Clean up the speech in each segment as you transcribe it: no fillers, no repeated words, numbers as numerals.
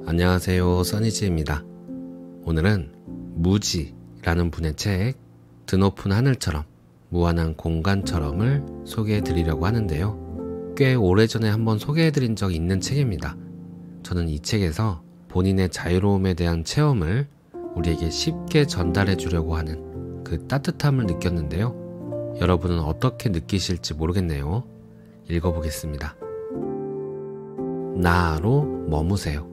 안녕하세요, 써니지입니다. 오늘은 무지라는 분의 책 드높은 하늘처럼 무한한 공간처럼을 소개해 드리려고 하는데요. 꽤 오래전에 한번 소개해 드린 적이 있는 책입니다. 저는 이 책에서 본인의 자유로움에 대한 체험을 우리에게 쉽게 전달해 주려고 하는 그 따뜻함을 느꼈는데요. 여러분은 어떻게 느끼실지 모르겠네요. 읽어보겠습니다. 나로 머무세요.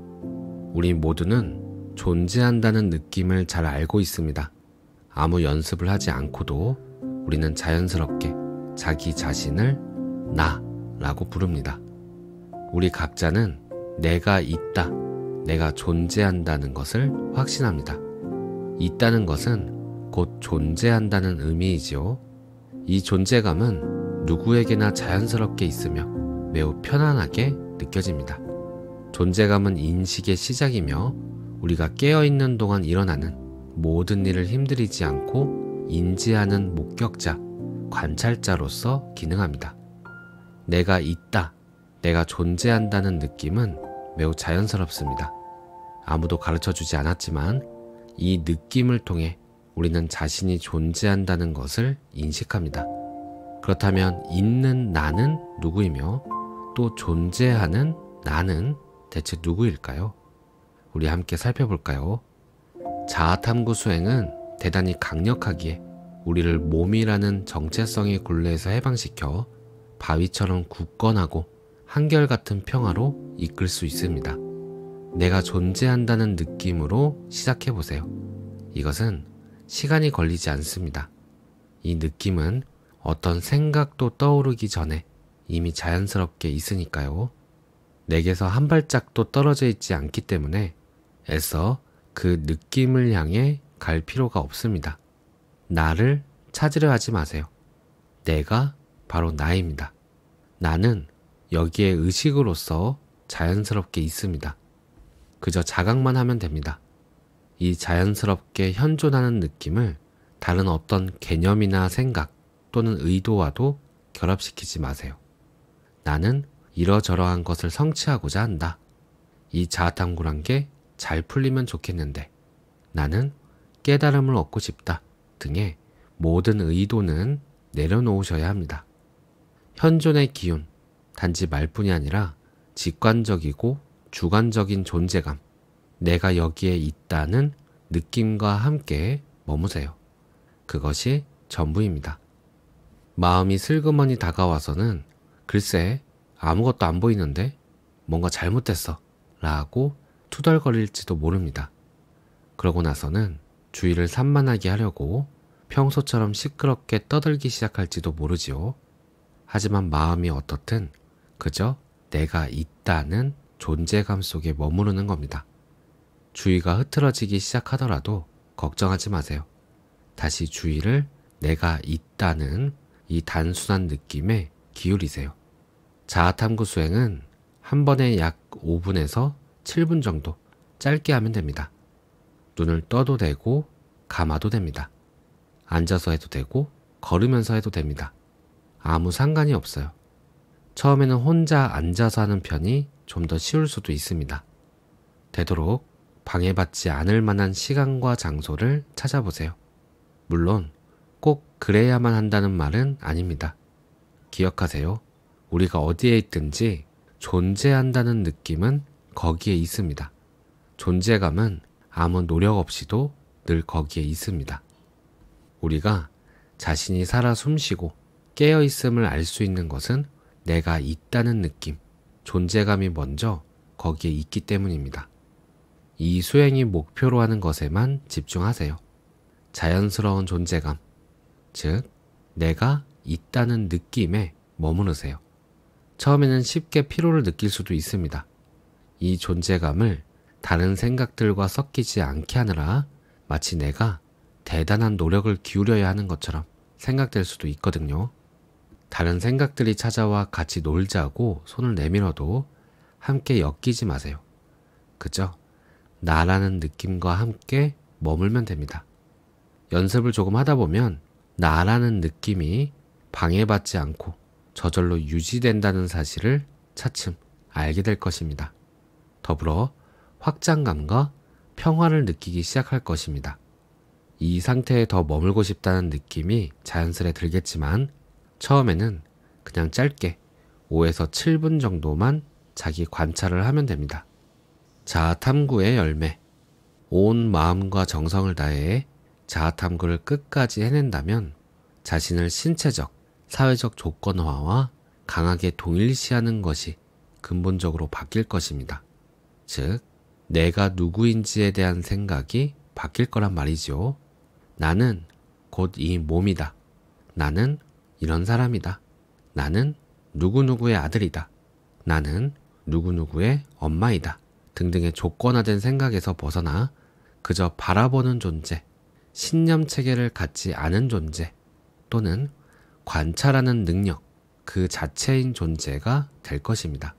우리 모두는 존재한다는 느낌을 잘 알고 있습니다. 아무 연습을 하지 않고도 우리는 자연스럽게 자기 자신을 나라고 부릅니다. 우리 각자는 내가 있다, 내가 존재한다는 것을 확신합니다. 있다는 것은 곧 존재한다는 의미이지요. 이 존재감은 누구에게나 자연스럽게 있으며 매우 편안하게 느껴집니다. 존재감은 인식의 시작이며 우리가 깨어있는 동안 일어나는 모든 일을 힘들이지 않고 인지하는 목격자, 관찰자로서 기능합니다. 내가 있다, 내가 존재한다는 느낌은 매우 자연스럽습니다. 아무도 가르쳐주지 않았지만 이 느낌을 통해 우리는 자신이 존재한다는 것을 인식합니다. 그렇다면 있는 나는 누구이며 또 존재하는 나는 대체 누구일까요? 우리 함께 살펴볼까요? 자아탐구 수행은 대단히 강력하기에 우리를 몸이라는 정체성의 굴레에서 해방시켜 바위처럼 굳건하고 한결같은 평화로 이끌 수 있습니다. 내가 존재한다는 느낌으로 시작해보세요. 이것은 시간이 걸리지 않습니다. 이 느낌은 어떤 생각도 떠오르기 전에 이미 자연스럽게 있으니까요. 내게서 한 발짝도 떨어져 있지 않기 때문에 애써 그 느낌을 향해 갈 필요가 없습니다. 나를 찾으려 하지 마세요. 내가 바로 나입니다. 나는 여기에 의식으로서 자연스럽게 있습니다. 그저 자각만 하면 됩니다. 이 자연스럽게 현존하는 느낌을 다른 어떤 개념이나 생각 또는 의도와도 결합시키지 마세요. 나는 이러저러한 것을 성취하고자 한다. 이 자아탐구란 게 잘 풀리면 좋겠는데 나는 깨달음을 얻고 싶다 등의 모든 의도는 내려놓으셔야 합니다. 현존의 기운, 단지 말뿐이 아니라 직관적이고 주관적인 존재감, 내가 여기에 있다는 느낌과 함께 머무세요. 그것이 전부입니다. 마음이 슬그머니 다가와서는 글쎄 아무것도 안 보이는데 뭔가 잘못됐어 라고 투덜거릴지도 모릅니다. 그러고 나서는 주위를 산만하게 하려고 평소처럼 시끄럽게 떠들기 시작할지도 모르지요. 하지만 마음이 어떻든 그저 내가 있다는 존재감 속에 머무르는 겁니다. 주위가 흐트러지기 시작하더라도 걱정하지 마세요. 다시 주위를 내가 있다는 이 단순한 느낌에 기울이세요. 자아탐구 수행은 한 번에 약 5분에서 7분 정도 짧게 하면 됩니다. 눈을 떠도 되고 감아도 됩니다. 앉아서 해도 되고 걸으면서 해도 됩니다. 아무 상관이 없어요. 처음에는 혼자 앉아서 하는 편이 좀 더 쉬울 수도 있습니다. 되도록 방해받지 않을 만한 시간과 장소를 찾아보세요. 물론 꼭 그래야만 한다는 말은 아닙니다. 기억하세요. 우리가 어디에 있든지 존재한다는 느낌은 거기에 있습니다. 존재감은 아무 노력 없이도 늘 거기에 있습니다. 우리가 자신이 살아 숨쉬고 깨어있음을 알 수 있는 것은 내가 있다는 느낌, 존재감이 먼저 거기에 있기 때문입니다. 이 수행이 목표로 하는 것에만 집중하세요. 자연스러운 존재감, 즉 내가 있다는 느낌에 머무르세요. 처음에는 쉽게 피로를 느낄 수도 있습니다. 이 존재감을 다른 생각들과 섞이지 않게 하느라 마치 내가 대단한 노력을 기울여야 하는 것처럼 생각될 수도 있거든요. 다른 생각들이 찾아와 같이 놀자고 손을 내밀어도 함께 엮이지 마세요. 그저 나라는 느낌과 함께 머물면 됩니다. 연습을 조금 하다 보면 나라는 느낌이 방해받지 않고 저절로 유지된다는 사실을 차츰 알게 될 것입니다. 더불어 확장감과 평화를 느끼기 시작할 것입니다. 이 상태에 더 머물고 싶다는 느낌이 자연스레 들겠지만 처음에는 그냥 짧게 5에서 7분 정도만 자기 관찰을 하면 됩니다. 자아 탐구의 열매. 온 마음과 정성을 다해 자아 탐구를 끝까지 해낸다면 자신을 신체적, 사회적 조건화와 강하게 동일시하는 것이 근본적으로 바뀔 것입니다. 즉, 내가 누구인지에 대한 생각이 바뀔 거란 말이죠. 나는 곧 이 몸이다. 나는 이런 사람이다. 나는 누구누구의 아들이다. 나는 누구누구의 엄마이다. 등등의 조건화된 생각에서 벗어나 그저 바라보는 존재, 신념 체계를 갖지 않은 존재 또는 관찰하는 능력 그 자체인 존재가 될 것입니다.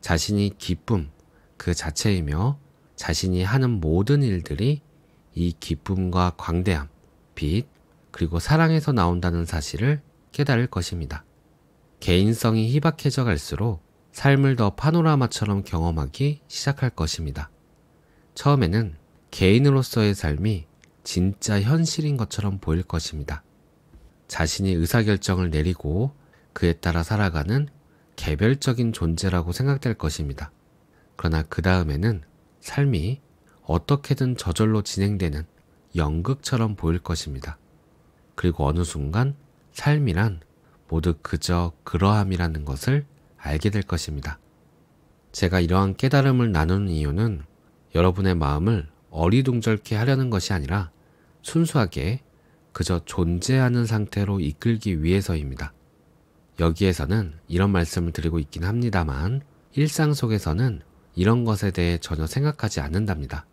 자신이 기쁨 그 자체이며 자신이 하는 모든 일들이 이 기쁨과 광대함, 빛, 그리고 사랑에서 나온다는 사실을 깨달을 것입니다. 개인성이 희박해져 갈수록 삶을 더 파노라마처럼 경험하기 시작할 것입니다. 처음에는 개인으로서의 삶이 진짜 현실인 것처럼 보일 것입니다. 자신이 의사결정을 내리고 그에 따라 살아가는 개별적인 존재라고 생각될 것입니다. 그러나 그 다음에는 삶이 어떻게든 저절로 진행되는 연극처럼 보일 것입니다. 그리고 어느 순간 삶이란 모두 그저 그러함이라는 것을 알게 될 것입니다. 제가 이러한 깨달음을 나누는 이유는 여러분의 마음을 어리둥절케 하려는 것이 아니라 순수하게 그저 존재하는 상태로 이끌기 위해서입니다. 여기에서는 이런 말씀을 드리고 있긴 합니다만 일상 속에서는 이런 것에 대해 전혀 생각하지 않는답니다.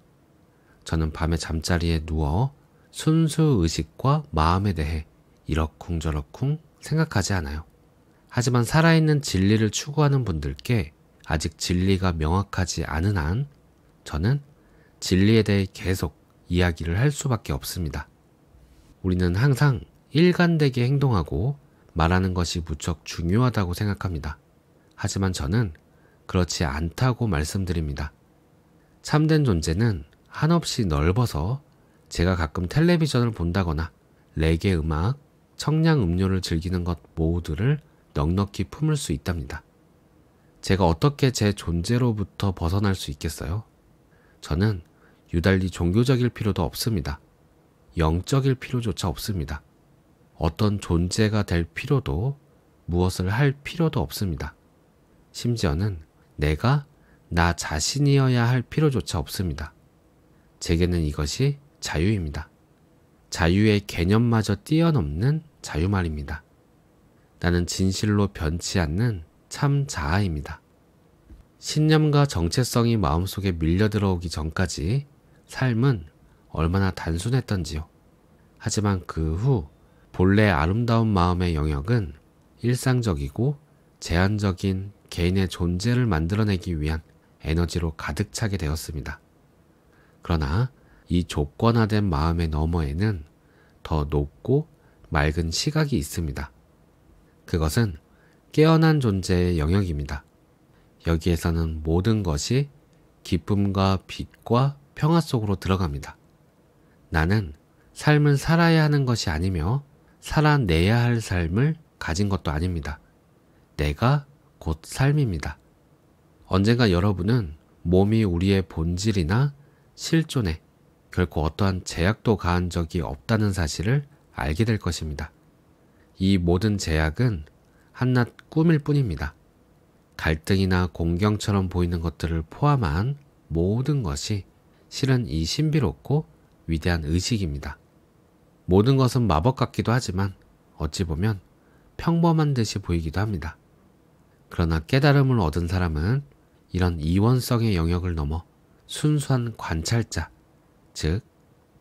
저는 밤에 잠자리에 누워 순수 의식과 마음에 대해 이러쿵저러쿵 생각하지 않아요. 하지만 살아있는 진리를 추구하는 분들께 아직 진리가 명확하지 않은 한 저는 진리에 대해 계속 이야기를 할 수밖에 없습니다. 우리는 항상 일관되게 행동하고 말하는 것이 무척 중요하다고 생각합니다. 하지만 저는 그렇지 않다고 말씀드립니다. 참된 존재는 한없이 넓어서 제가 가끔 텔레비전을 본다거나 레게 음악, 청량 음료를 즐기는 것 모두를 넉넉히 품을 수 있답니다. 제가 어떻게 제 존재로부터 벗어날 수 있겠어요? 저는 유달리 종교적일 필요도 없습니다. 영적일 필요조차 없습니다. 어떤 존재가 될 필요도 무엇을 할 필요도 없습니다. 심지어는 내가 나 자신이어야 할 필요조차 없습니다. 제게는 이것이 자유입니다. 자유의 개념마저 뛰어넘는 자유 말입니다. 나는 진실로 변치 않는 참 자아입니다. 신념과 정체성이 마음속에 밀려들어오기 전까지 삶은 얼마나 단순했던지요. 하지만 그 후 본래 아름다운 마음의 영역은 일상적이고 제한적인 개인의 존재를 만들어내기 위한 에너지로 가득 차게 되었습니다. 그러나 이 조건화된 마음의 너머에는 더 높고 맑은 시각이 있습니다. 그것은 깨어난 존재의 영역입니다. 여기에서는 모든 것이 기쁨과 빛과 평화 속으로 들어갑니다. 나는 삶을 살아야 하는 것이 아니며 살아내야 할 삶을 가진 것도 아닙니다. 내가 곧 삶입니다. 언젠가 여러분은 몸이 우리의 본질이나 실존에 결코 어떠한 제약도 가한 적이 없다는 사실을 알게 될 것입니다. 이 모든 제약은 한낱 꿈일 뿐입니다. 갈등이나 공경처럼 보이는 것들을 포함한 모든 것이 실은 이 신비롭고 위대한 의식입니다. 모든 것은 마법 같기도 하지만 어찌 보면 평범한 듯이 보이기도 합니다. 그러나 깨달음을 얻은 사람은 이런 이원성의 영역을 넘어 순수한 관찰자, 즉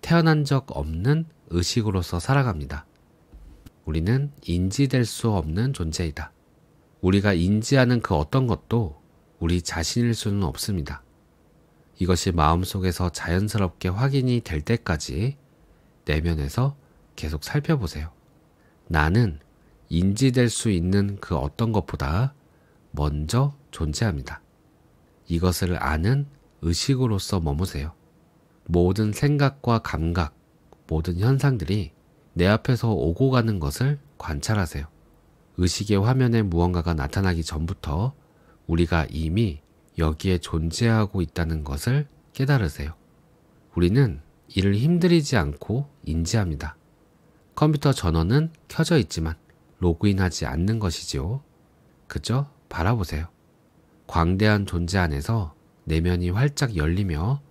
태어난 적 없는 의식으로서 살아갑니다. 우리는 인지될 수 없는 존재이다. 우리가 인지하는 그 어떤 것도 우리 자신일 수는 없습니다. 이것이 마음속에서 자연스럽게 확인이 될 때까지 내면에서 계속 살펴보세요. 나는 인지될 수 있는 그 어떤 것보다 먼저 존재합니다. 이것을 아는 의식으로서 머무세요. 모든 생각과 감각, 모든 현상들이 내 앞에서 오고 가는 것을 관찰하세요. 의식의 화면에 무언가가 나타나기 전부터 우리가 이미 여기에 존재하고 있다는 것을 깨달으세요. 우리는 이를 힘들이지 않고 인지합니다. 컴퓨터 전원은 켜져 있지만 로그인하지 않는 것이지요. 그저 바라보세요. 광대한 존재 안에서 내면이 활짝 열리며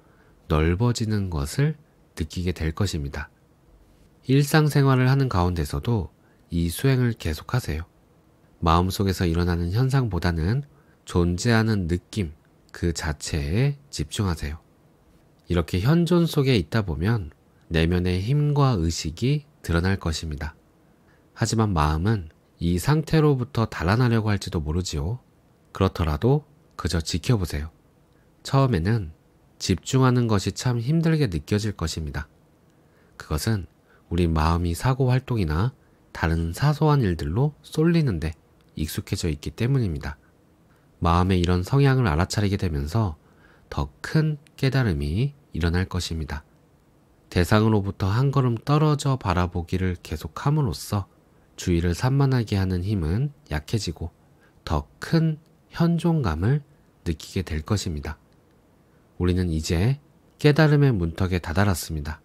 넓어지는 것을 느끼게 될 것입니다. 일상생활을 하는 가운데서도 이 수행을 계속하세요. 마음속에서 일어나는 현상보다는 존재하는 느낌 그 자체에 집중하세요. 이렇게 현존 속에 있다 보면 내면의 힘과 의식이 드러날 것입니다. 하지만 마음은 이 상태로부터 달아나려고 할지도 모르지요. 그렇더라도 그저 지켜보세요. 처음에는 집중하는 것이 참 힘들게 느껴질 것입니다. 그것은 우리 마음이 사고 활동이나 다른 사소한 일들로 쏠리는데 익숙해져 있기 때문입니다. 마음의 이런 성향을 알아차리게 되면서 더 큰 깨달음이 일어날 것입니다. 대상으로부터 한 걸음 떨어져 바라보기를 계속함으로써 주의를 산만하게 하는 힘은 약해지고 더 큰 현존감을 느끼게 될 것입니다. 우리는 이제 깨달음의 문턱에 다다랐습니다.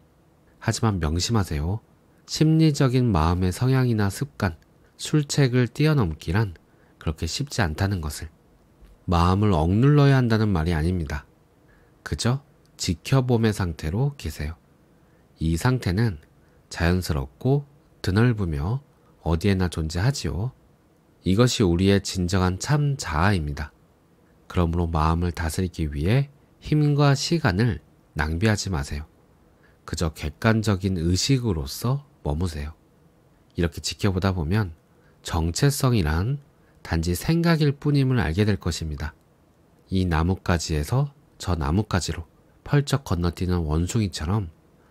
하지만 명심하세요. 심리적인 마음의 성향이나 습관, 술책을 뛰어넘기란 그렇게 쉽지 않다는 것을. 마음을 억눌러야 한다는 말이 아닙니다. 그저 지켜봄의 상태로 계세요. 이 상태는 자연스럽고 드넓으며 어디에나 존재하지요. 이것이 우리의 진정한 참 자아입니다. 그러므로 마음을 다스리기 위해 힘과 시간을 낭비하지 마세요. 그저 객관적인 의식으로서 머무세요. 이렇게 지켜보다 보면 정체성이란 단지 생각일 뿐임을 알게 될 것입니다. 이 나뭇가지에서 저 나뭇가지로 펄쩍 건너뛰는 원숭이처럼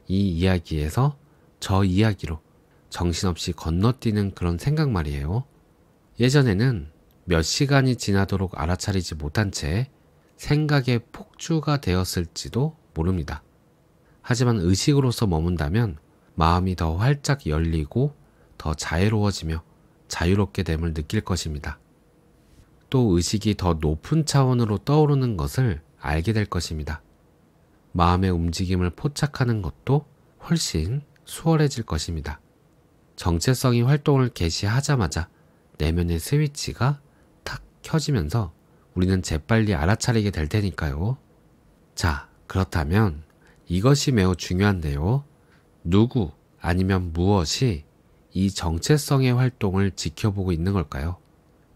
이 이야기에서 저 이야기로 정신없이 건너뛰는 그런 생각 말이에요. 예전에는 몇 시간이 지나도록 알아차리지 못한 채 생각의 폭주가 되었을지도 모릅니다. 하지만 의식으로서 머문다면 마음이 더 활짝 열리고 더 자애로워지며 자유롭게 됨을 느낄 것입니다. 또 의식이 더 높은 차원으로 떠오르는 것을 알게 될 것입니다. 마음의 움직임을 포착하는 것도 훨씬 수월해질 것입니다. 정체성이 활동을 개시하자마자 내면의 스위치가 탁 켜지면서 우리는 재빨리 알아차리게 될 테니까요. 자, 그렇다면 이것이 매우 중요한데요. 누구 아니면 무엇이 이 정체성의 활동을 지켜보고 있는 걸까요?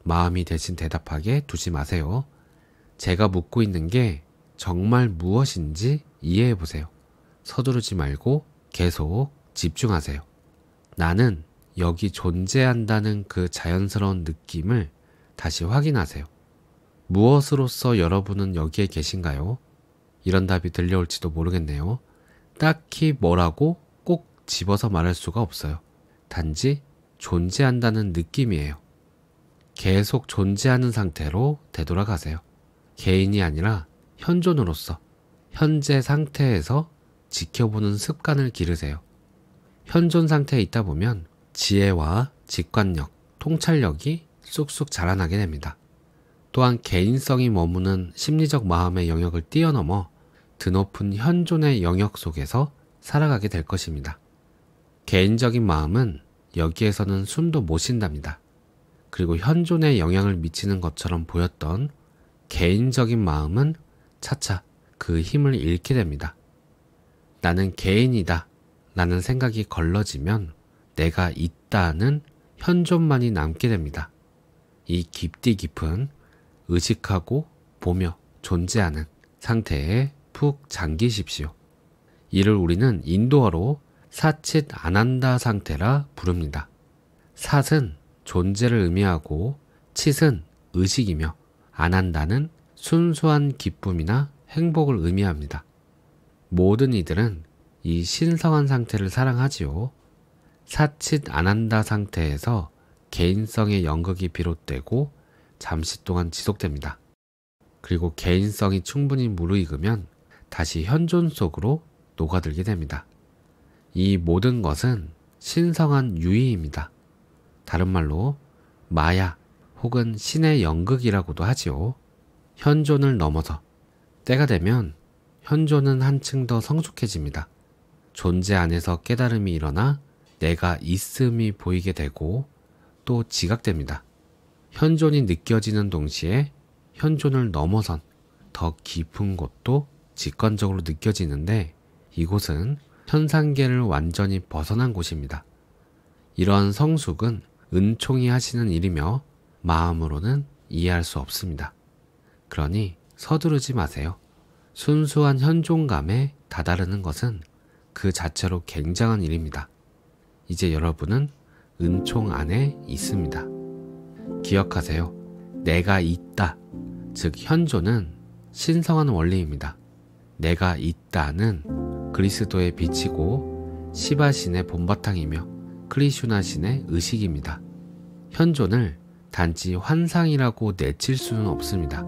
마음이 대신 대답하게 두지 마세요. 제가 묻고 있는 게 정말 무엇인지 이해해 보세요. 서두르지 말고 계속 집중하세요. 나는 여기 존재한다는 그 자연스러운 느낌을 다시 확인하세요. 무엇으로서 여러분은 여기에 계신가요? 이런 답이 들려올지도 모르겠네요. 딱히 뭐라고 꼭 집어서 말할 수가 없어요. 단지 존재한다는 느낌이에요. 계속 존재하는 상태로 되돌아가세요. 개인이 아니라 현존으로서 현재 상태에서 지켜보는 습관을 기르세요. 현존 상태에 있다 보면 지혜와 직관력, 통찰력이 쑥쑥 자라나게 됩니다. 또한 개인성이 머무는 심리적 마음의 영역을 뛰어넘어 드높은 현존의 영역 속에서 살아가게 될 것입니다. 개인적인 마음은 여기에서는 숨도 못 쉰답니다. 그리고 현존에 영향을 미치는 것처럼 보였던 개인적인 마음은 차차 그 힘을 잃게 됩니다. 나는 개인이다 라는 생각이 걸러지면 내가 있다는 현존만이 남게 됩니다. 이 깊디 깊은 의식하고 보며 존재하는 상태에 푹 잠기십시오. 이를 우리는 인도어로 사칫 안한다 상태라 부릅니다. 삿은 존재를 의미하고 칫은 의식이며 안한다는 순수한 기쁨이나 행복을 의미합니다. 모든 이들은 이 신성한 상태를 사랑하지요. 사칫 안한다 상태에서 개인성의 연극이 비롯되고 잠시 동안 지속됩니다. 그리고 개인성이 충분히 무르익으면 다시 현존 속으로 녹아들게 됩니다. 이 모든 것은 신성한 유의입니다. 다른 말로 마야 혹은 신의 연극이라고도 하지요. 현존을 넘어서 때가 되면 현존은 한층 더 성숙해집니다. 존재 안에서 깨달음이 일어나 내가 있음이 보이게 되고 또 지각됩니다. 현존이 느껴지는 동시에 현존을 넘어선 더 깊은 곳도 직관적으로 느껴지는데 이곳은 현상계를 완전히 벗어난 곳입니다. 이런 성숙은 은총이 하시는 일이며 마음으로는 이해할 수 없습니다. 그러니 서두르지 마세요. 순수한 현존감에 다다르는 것은 그 자체로 굉장한 일입니다. 이제 여러분은 은총 안에 있습니다. 기억하세요. 내가 있다, 즉 현존은 신성한 원리입니다. 내가 있다는 그리스도의 빛이고 시바신의 본바탕이며 크리슈나 신의 의식입니다. 현존을 단지 환상이라고 내칠 수는 없습니다.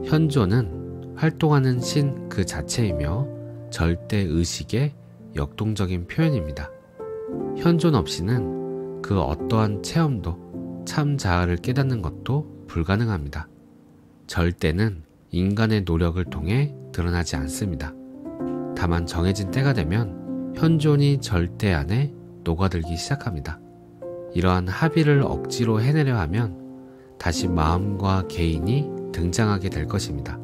현존은 활동하는 신 그 자체이며 절대 의식의 역동적인 표현입니다. 현존 없이는 그 어떠한 체험도 참 자아를 깨닫는 것도 불가능합니다. 절대는 인간의 노력을 통해 드러나지 않습니다. 다만 정해진 때가 되면 현존이 절대 안에 녹아들기 시작합니다. 이러한 합의를 억지로 해내려 하면 다시 마음과 개인이 등장하게 될 것입니다.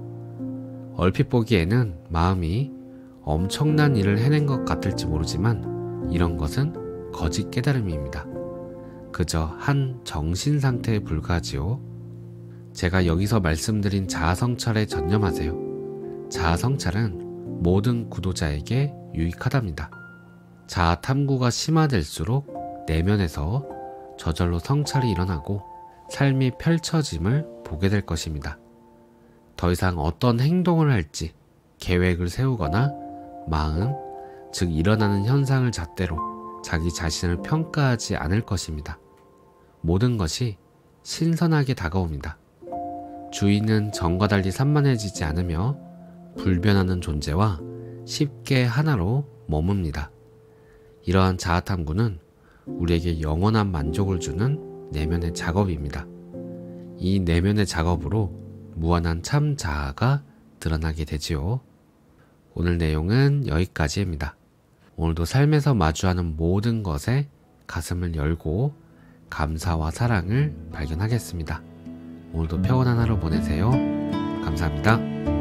얼핏 보기에는 마음이 엄청난 일을 해낸 것 같을지 모르지만 이런 것은 거짓 깨달음입니다. 그저 한 정신 상태에 불과하지요. 제가 여기서 말씀드린 자아성찰에 전념하세요. 자아성찰은 모든 구도자에게 유익하답니다. 자아 탐구가 심화될수록 내면에서 저절로 성찰이 일어나고 삶이 펼쳐짐을 보게 될 것입니다. 더 이상 어떤 행동을 할지 계획을 세우거나 마음, 즉 일어나는 현상을 잣대로 자기 자신을 평가하지 않을 것입니다. 모든 것이 신선하게 다가옵니다. 주인은 전과 달리 산만해지지 않으며 불변하는 존재와 쉽게 하나로 머뭅니다. 이러한 자아탐구는 우리에게 영원한 만족을 주는 내면의 작업입니다. 이 내면의 작업으로 무한한 참 자아가 드러나게 되지요. 오늘 내용은 여기까지입니다. 오늘도 삶에서 마주하는 모든 것에 가슴을 열고 감사와 사랑을 발견하겠습니다. 오늘도 평온한 하루 보내세요. 감사합니다.